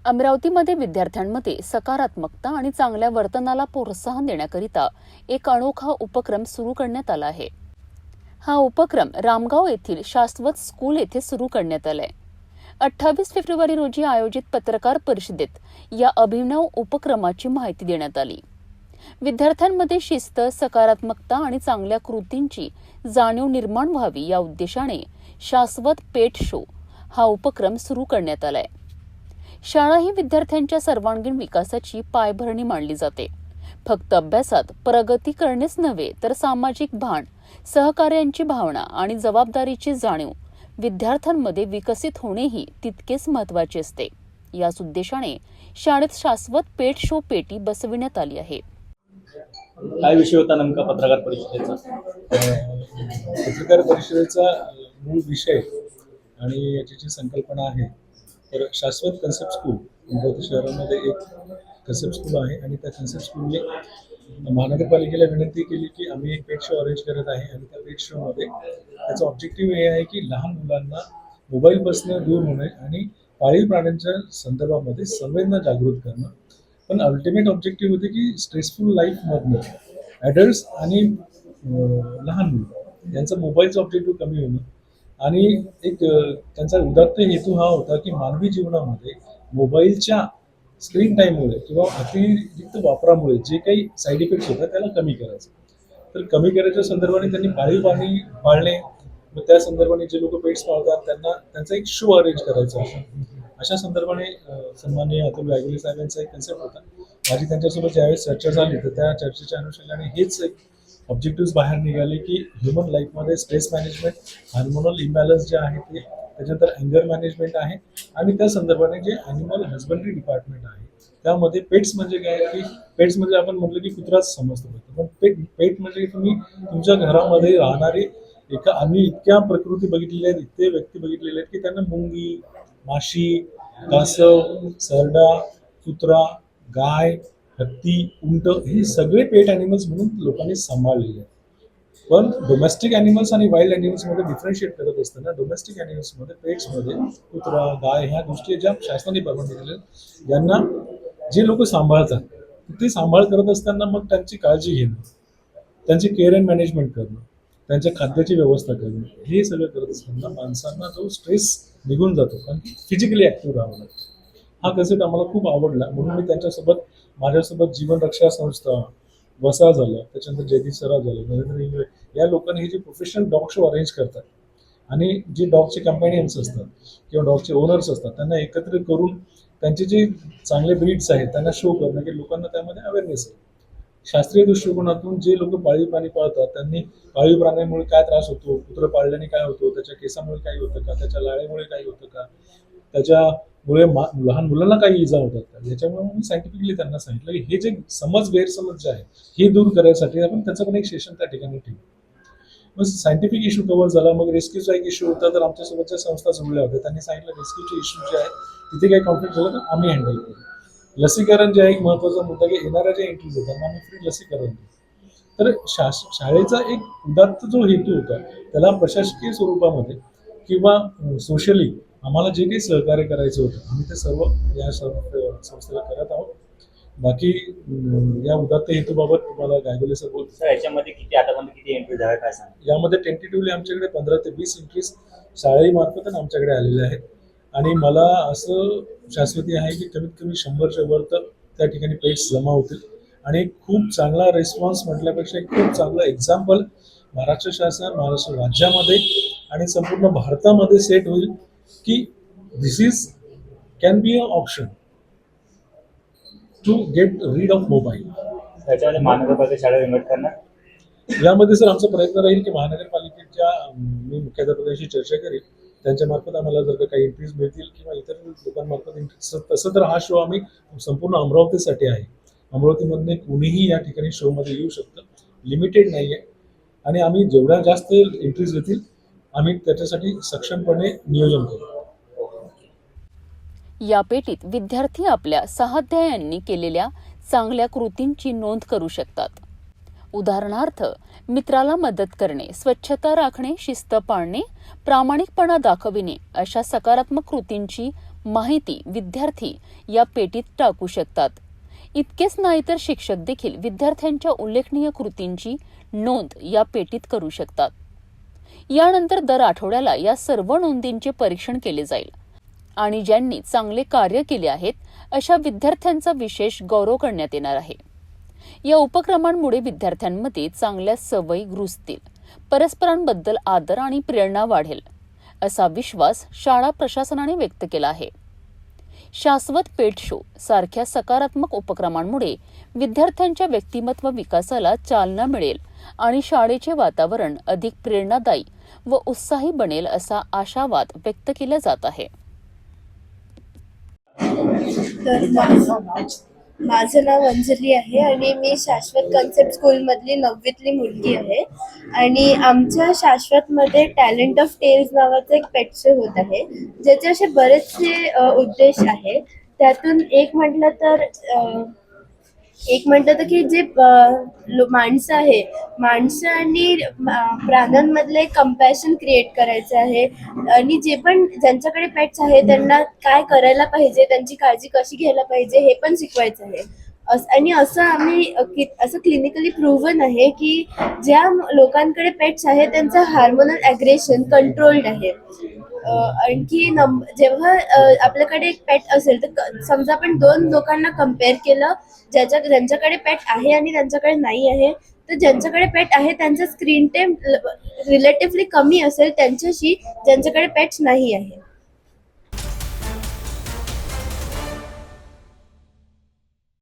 अमरावतीमध्ये विद्यार्थ्यांमध्ये सकारात्मकता आणि चांगल्या वर्तनाला प्रोत्साहन देण्याकरिता एक अनोखा उपक्रम सुरू करण्यात आला आहे. हा उपक्रम रामगाव येथील शाश्वत स्कूल येथे सुरू करण्यात आलाय. 28 फेब्रुवारी रोजी आयोजित पत्रकार परिषदेत या अभिनव उपक्रमाची माहिती देण्यात आली. विद्यार्थ्यांमध्ये शिस्त, सकारात्मकता आणि चांगल्या कृतींची जाणीव निर्माण व्हावी या उद्देशाने शाश्वत पेट शो हा उपक्रम सुरू करण्यात आलाय. शाळा ही विद्यार्थ्यांच्या सर्वांगीण विकासाची पायभरणी मानली जाते. फक्त अभ्यासात प्रगती करणेच नव्हे तर सामाजिक भान, सहकार्याची भावना आणि जबाबदारीची जाणीव विद्यार्थ्यांमध्ये विकसित होणेही तितकेच महत्त्वाचे असते. याच उद्देशाने शाळेत शाश्वत पेट शो पेटी बसविण्यात आली आहे. काय विषय होता नेमका पत्रकार परिषदेचा? पत्रकार परिषदेचा मूळ विषय आणि याची जी संकल्पना आहे तर शाश्वत कन्सेप्ट स्कूल अमरावती शहरामध्ये एक कन्सेप्ट स्कूल आहे आणि त्या कन्सेप्ट स्कूलने महानगरपालिकेला विनंती केली की आम्ही एक पेट शो अरेंज करत आहे आणि त्या पेट शोमध्ये त्याचा ऑब्जेक्टिव्ह हे आहे की लहान मुलांना मोबाईलपासून दूर होणे आणि पाळीव प्राण्यांच्या संदर्भामध्ये संवेदना जागृत करणं. पण अल्टिमेट ऑब्जेक्टिव्ह होते की स्ट्रेसफुल लाईफमधनं ॲडल्ट्स आणि लहान मुलं यांचा मोबाईलचा ऑब्जेक्टिव्ह कमी होणं आणि एक त्यांचा उदात्त हेतू हा होता की मानवी जीवनामध्ये मोबाईलच्या स्क्रीन टाईममुळे किंवा अतिरिक्त वापरामुळे जे काही साईड इफेक्ट्स होतात त्याला कमी करायचं. तर कमी करायच्या संदर्भाने त्यांनी पाळीव प्राणी पाळणे, मग त्या संदर्भाने जे लोक पेट्स पाळतात त्यांना त्यांचा एक शो अरेंज करायचा अशा संदर्भाने सन्माननीय अतुल गायगुले साहेबांचा एक कन्सेप्ट होता. माझी त्यांच्यासोबत ज्यावेळेस चर्चा झाली तर त्या चर्चेच्या अनुषंगाने हेच एक ऑब्जेक्टिव्ह बाहेर निघाले की ह्युमन लाईफमध्ये स्ट्रेस मॅनेजमेंट, हार्मोनल इम्बॅलन्स जे आहे ते, त्याच्यानंतर अँगर मॅनेजमेंट आहे आणि त्या संदर्भाने जे ॲनिमल हजबंड्री डिपार्टमेंट आहे त्यामध्ये पेट्स म्हणजे काय की पेट्स म्हणजे आपण म्हटलं की कुत्राच समजतो, पण पेट म्हणजे तुम्ही तुमच्या घरामध्ये राहणारे आम्ही इतक्या प्रकृती बघितलेल्या आहेत, इतके व्यक्ती बघितलेले आहेत की त्यांना मुंगी, माशी, कासव, सरडा, कुत्रा, गाय, हत्ती, उंट हे सगळे पेट ॲनिमल्स म्हणून लोकांनी सांभाळलेले आहेत. पण डोमेस्टिक ॲनिमल्स आणि वाईल्ड ॲनिमल्समध्ये डिफरन्शिएट करत असताना डोमेस्टिक ॲनिमल्समध्ये पेट्समध्ये कुत्रा, गाय ह्या गोष्टी ज्या शासनाने परवानगी दिलेल्या आहेत यांना जे लोक सांभाळतात ते सांभाळ करत असताना मग त्यांची काळजी घेणं, त्यांची केअर अँड मॅनेजमेंट करणं, त्यांच्या खाद्याची व्यवस्था करणं हे सगळं करत असताना माणसांना जो स्ट्रेस निघून जातो कारण की फिजिकली ॲक्टिव्ह राहावं लागतं. हा कन्सेप्ट आम्हाला खूप आवडला म्हणून मी त्यांच्यासोबत माझ्यासोबत जीवन रक्षा संस्था, वसा झालं, त्याच्यानंतर जयदीप सराफ झालं, नरेंद्र इंगळे या लोकांनी हे जे प्रोफेशनल डॉग शो अरेंज करतात आणि जे डॉगचे कंपॅनियन्स असतात किंवा डॉगचे ओनर्स असतात त्यांना एकत्र करून त्यांचे जे चांगले ब्रीड्स आहेत त्यांना शो करणं की लोकांना त्यामध्ये अवेअरनेस आहे. शास्त्रीय दृष्टिकोनातून जे लोक पाळीव प्राणी पाळतात त्यांनी पाळीव प्राण्यामुळे काय त्रास होतो, कुत्रं पाळल्याने काय होतो, त्याच्या केसामुळे काही होतं का, त्याच्या लाळेमुळे काही होतं का, त्याच्यामुळे लहान मुलांना काही इजा होतात का, याच्यामुळे मी सायंटिफिकली त्यांना सांगितलं की हे जे गैरसमज जे आहे हे दूर करायसाठी आपण त्याचं पण एक सेशन त्या ठिकाणी ठेवू. मग सायंटिफिक इश्यू कव्हर झाला. मग रेस्क्यूचा एक इश्यू होता तर आमच्यासोबतच्या संस्था जोडल्या होत्या, त्यांनी सांगितलं रेस्क्यूचे इश्यू जे आहे तिथे काही कॉन्फ्लिक्ट झालं तर आम्ही हँडल करू. लसीकरण जे आहे एक महत्त्वाचा मुद्दा की येणाऱ्या ज्या एंट्रीज आहेत त्यांना आम्ही फ्री लसीकरण देऊ. तर शाळेचा एक उदात्त जो हेतू होता त्याला प्रशासकीय स्वरूपामध्ये किंवा सोशली आम्हाला जे काही सहकार्य करायचं होतं आम्ही ते सर्व या संस्थेला करत आहोत. बाकी या उदात्त हेतूबाबत तुम्हाला गायगुले सर बोलतो. सर याच्यामध्ये किती एंट्री झाल्या काय सांगा? यामध्ये टेंटेटिव्हली आमच्याकडे 15 ते 20 एंट्रीज शाळेमार्फत आमच्याकडे आलेल्या आहेत आणि मला असं शाश्वती आहे की कमीत कमी 100च्या वर तर त्या ठिकाणी पेट्स जमा होतील आणि खूप चांगला रिस्पॉन्स म्हटल्यापेक्षा एक खूप चांगलं एक्झाम्पल महाराष्ट्र शासन, महाराष्ट्र राज्यामध्ये आणि संपूर्ण भारतामध्ये सेट होईल की this is can be a option to get rid of mobile. त्याच्यामध्ये महानगरपालिका शाळा इन्व्हाइट करणार. यामध्ये सर आमचा प्रयत्न राहील की महानगरपालिकेच्या मी मुख्याध्यापकांशी चर्चा करेल, त्यांच्यामार्फत आम्हाला जर काही एंट्रीज मिळतील किंवा इतर लोकांमार्फत एंट्रीज, तसं तर हा शो आम्ही संपूर्ण अमरावतीसाठी आहे. अमरावतीमधले कुणीही या ठिकाणी शोमध्ये येऊ शकतं, लिमिटेड नाही आहे आणि आम्ही जेवढ्या जास्त एंट्रीज येतील आम्ही त्याच्यासाठी सक्षमपणे नियोजन करू. या पेटीत विद्यार्थी आपल्या सहाध्यायांनी केलेल्या चांगल्या कृतींची नोंद करू शकतात. उदाहरणार्थ, मित्राला मदत करणे, स्वच्छता राखणे, शिस्त पाळणे, प्रामाणिकपणा दाखविणे अशा सकारात्मक कृतींची माहिती विद्यार्थी या पेटीत टाकू शकतात. इतकेच नाही तर शिक्षक देखील विद्यार्थ्यांच्या उल्लेखनीय कृतींची नोंद या पेटीत करू शकतात. यानंतर दर आठवड्याला या सर्व नोंदींचे परीक्षण केले जाईल आणि ज्यांनी चांगले कार्य केले आहेत अशा विद्यार्थ्यांचा विशेष गौरव करण्यात येणार आहे. या उपक्रमांमुळे विद्यार्थ्यांमध्ये चांगल्या सवयी रुजतील, परस्परांबद्दल आदर आणि प्रेरणा वाढेल, असा विश्वास शाळा प्रशासनाने व्यक्त केला आहे. शाश्वत पेट शो सारख्या सकारात्मक उपक्रमांमुळे विद्यार्थ्यांच्या व्यक्तिमत्व विकासाला चालना मिळेल आणि शाळेचे वातावरण अधिक प्रेरणादायी व उत्साही बनेल असा आशावाद व्यक्त केला जात आहे. तर माझं नाव अंजली आहे आणि मी शाश्वत कन्सेप्ट स्कूलमधली 9वीतली मुलगी आहे. आणि आमच्या शाश्वतमध्ये टॅलेंट ऑफ टेल्स नावाचा एक पेट शो होत आहे, ज्याचे असे बरेचसे उद्देश आहेत. त्यातून एक म्हटलं तर की जे माणसं आहे, माणसं आणि प्राण्यांमधलं एक कंपॅशन क्रिएट करायचं आहे. आणि जे पण ज्यांच्याकडे पेट्स आहे त्यांना काय करायला पाहिजे, त्यांची काळजी कशी घ्यायला पाहिजे हे पण शिकवायचं आहे. आणि असं आम्ही असं क्लिनिकली प्रूव्हन आहे की ज्या लोकांकडे पेट्स आहे त्यांचं हार्मोनल ॲग्रेशन कंट्रोल्ड आहे. आणखी जेव्हा आपल्याकडे एक पेट असेल तर समजा आपण 2 लोकांना कम्पेअर केलं, ज्यांच्याकडे पेट आहे आणि त्यांच्याकडे नाही आहे, तर ज्यांच्याकडे पेट आहे त्यांचा स्क्रीन टाइम रिलेटिव्हली कमी असेल त्यांच्याशी ज्यांच्याकडे पेट्स नाही आहे.